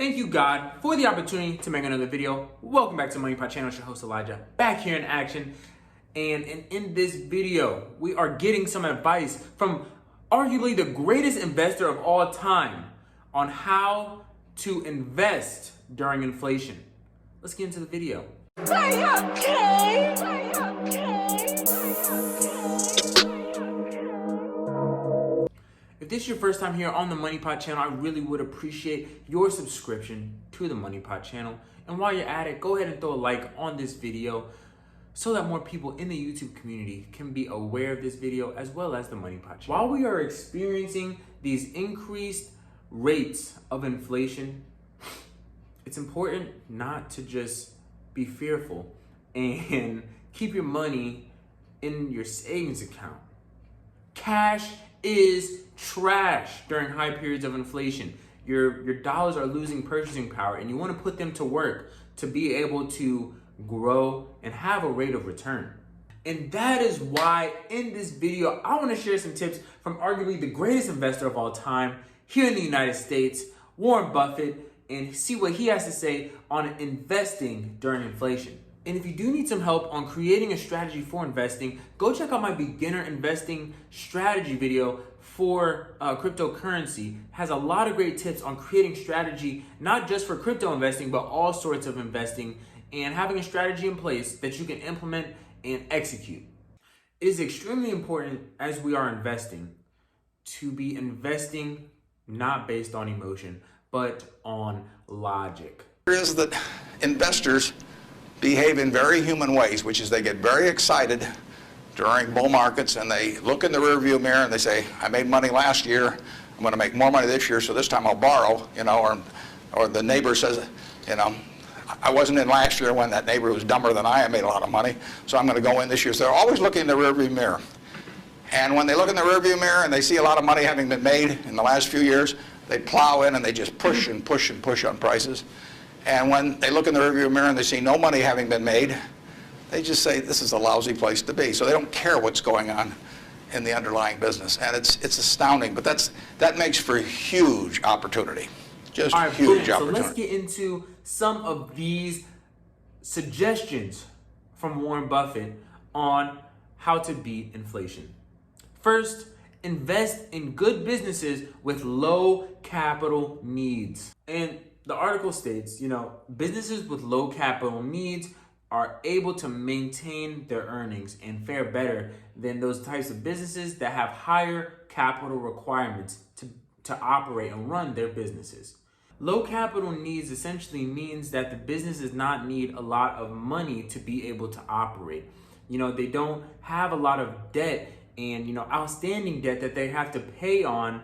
Thank you, God, for the opportunity to make another video. Welcome back to Money Pot Channel. It's your host, Elijah, back here in action. And in this video, we are getting some advice from arguably the greatest investor of all time on how to invest during inflation. Let's get into the video. Are you okay? If this is your first time here on the Money Pot Channel, I really would appreciate your subscription to the Money Pot Channel. And while you're at it, go ahead and throw a like on this video so that more people in the YouTube community can be aware of this video as well as the Money Pot Channel. While we are experiencing these increased rates of inflation, it's important not to just be fearful and keep your money in your savings account. Cash is trash during high periods of inflation. Your dollars are losing purchasing power, and you want to put them to work to be able to grow and have a rate of return. And that is why in this video, I want to share some tips from arguably the greatest investor of all time here in the United States, Warren Buffett, and see what he has to say on investing during inflation. And if you do need some help on creating a strategy for investing, go check out my beginner investing strategy video for cryptocurrency. It has a lot of great tips on creating strategy, not just for crypto investing, but all sorts of investing, and having a strategy in place that you can implement and execute. It is extremely important as we are investing to be investing not based on emotion, but on logic. Is that investors behave in very human ways, which is they get very excited during bull markets and they look in the rearview mirror and they say, I made money last year, I'm going to make more money this year, so this time I'll borrow, or the neighbor says, I wasn't in last year when that neighbor was dumber than I made a lot of money, so I'm going to go in this year. So they're always looking in the rearview mirror. And when they look in the rearview mirror and they see a lot of money having been made in the last few years, they plow in and they just push and push and push on prices. And when they look in the rearview mirror and they see no money having been made, they just say, this is a lousy place to be. So they don't care what's going on in the underlying business. And it's astounding, but that makes for huge opportunity. Just huge opportunity. So let's get into some of these suggestions from Warren Buffett on how to beat inflation. First, invest in good businesses with low capital needs. And the article states, businesses with low capital needs are able to maintain their earnings and fare better than those types of businesses that have higher capital requirements to operate and run their businesses. Low capital needs essentially means that the business does not need a lot of money to be able to operate. They don't have a lot of debt and outstanding debt that they have to pay on.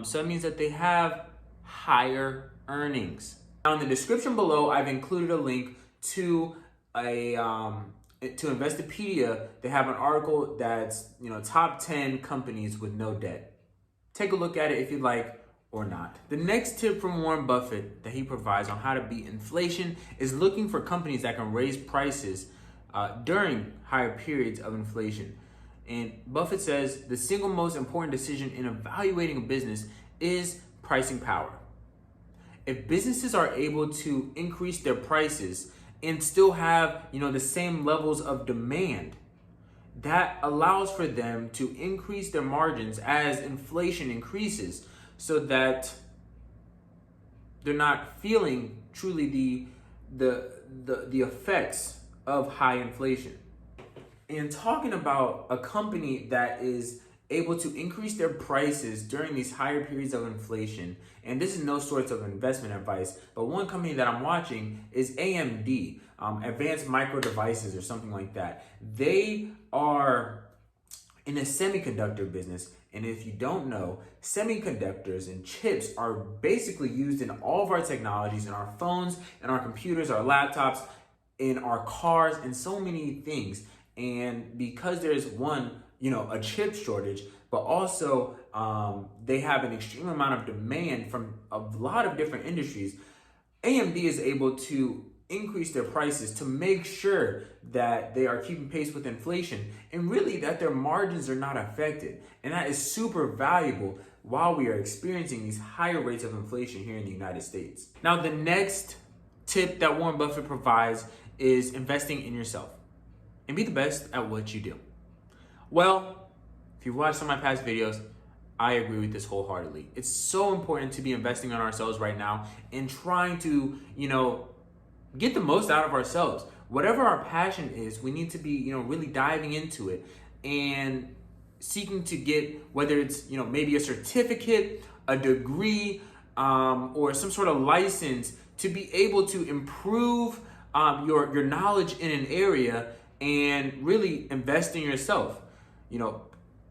So it means that they have higher earnings. Now in the description below, I've included a link to to Investopedia. They have an article that's top 10 companies with no debt. Take a look at it if you'd like or not. The next tip from Warren Buffett that he provides on how to beat inflation is looking for companies that can raise prices during higher periods of inflation. And Buffett says the single most important decision in evaluating a business is pricing power. If businesses are able to increase their prices and still have, the same levels of demand, that allows for them to increase their margins as inflation increases so that they're not feeling truly the effects of high inflation. And talking about a company that is able to increase their prices during these higher periods of inflation, and this is no sorts of investment advice, but one company that I'm watching is AMD, Advanced Micro Devices or something like that. They are in the semiconductor business, and if you don't know, semiconductors and chips are basically used in all of our technologies, in our phones, in our computers, our laptops, in our cars, and so many things. And because there's a chip shortage, but also they have an extreme amount of demand from a lot of different industries, AMD is able to increase their prices to make sure that they are keeping pace with inflation and really that their margins are not affected. And that is super valuable while we are experiencing these higher rates of inflation here in the United States. Now, the next tip that Warren Buffett provides is investing in yourself and be the best at what you do. Well, if you've watched some of my past videos, I agree with this wholeheartedly. It's so important to be investing in ourselves right now and trying to, get the most out of ourselves. Whatever our passion is, we need to be, really diving into it and seeking to get, whether it's, maybe a certificate, a degree, or some sort of license to be able to improve your knowledge in an area and really invest in yourself.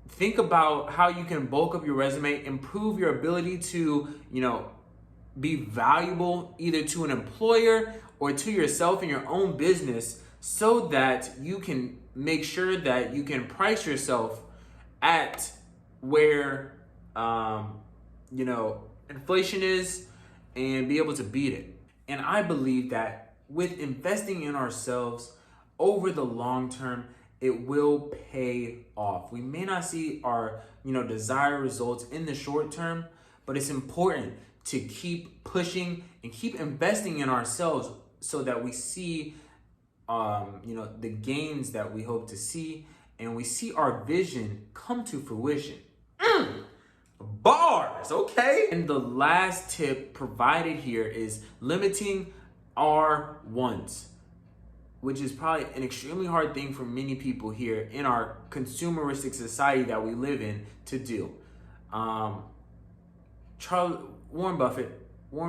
Think about how you can bulk up your resume, improve your ability to, be valuable either to an employer or to yourself in your own business, so that you can make sure that you can price yourself at where, inflation is and be able to beat it. And I believe that with investing in ourselves over the long term, it will pay off. We may not see our, desired results in the short term, but it's important to keep pushing and keep investing in ourselves so that we see, the gains that we hope to see, and we see our vision come to fruition. Bars, okay? And the last tip provided here is limiting our wants, which is probably an extremely hard thing for many people here in our consumeristic society that we live in to do. Warren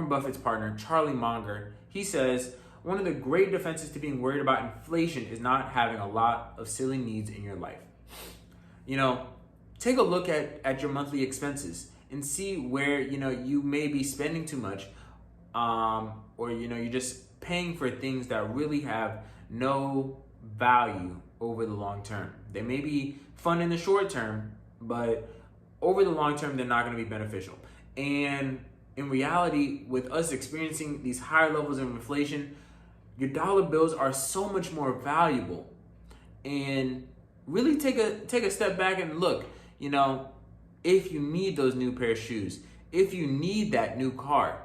Buffett's partner, Charlie Munger, he says, one of the great defenses to being worried about inflation is not having a lot of silly needs in your life. Take a look at your monthly expenses and see where, you may be spending too much, or, you're just paying for things that really have no value over the long term. They may be fun in the short term, but over the long term, they're not going to be beneficial. And in reality, with us experiencing these higher levels of inflation, your dollar bills are so much more valuable. And really take a step back and look, if you need those new pair of shoes, if you need that new car,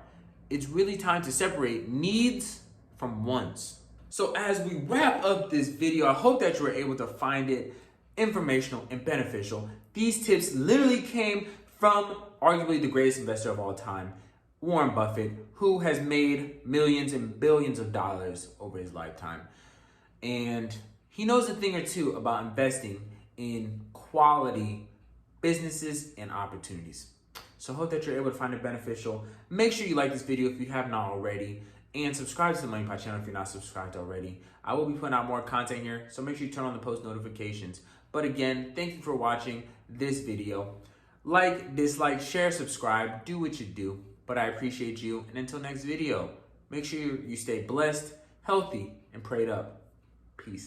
it's really time to separate needs from wants. So as we wrap up this video, I hope that you were able to find it informational and beneficial. These tips literally came from arguably the greatest investor of all time, Warren Buffett, who has made millions and billions of dollars over his lifetime. And he knows a thing or two about investing in quality businesses and opportunities. So I hope that you're able to find it beneficial. Make sure you like this video if you have not already, and subscribe to the Money Pot channel if you're not subscribed already. I will be putting out more content here, so make sure you turn on the post notifications. But again, thank you for watching this video. Like, dislike, share, subscribe, do what you do. But I appreciate you, and until next video, make sure you stay blessed, healthy, and prayed up. Peace.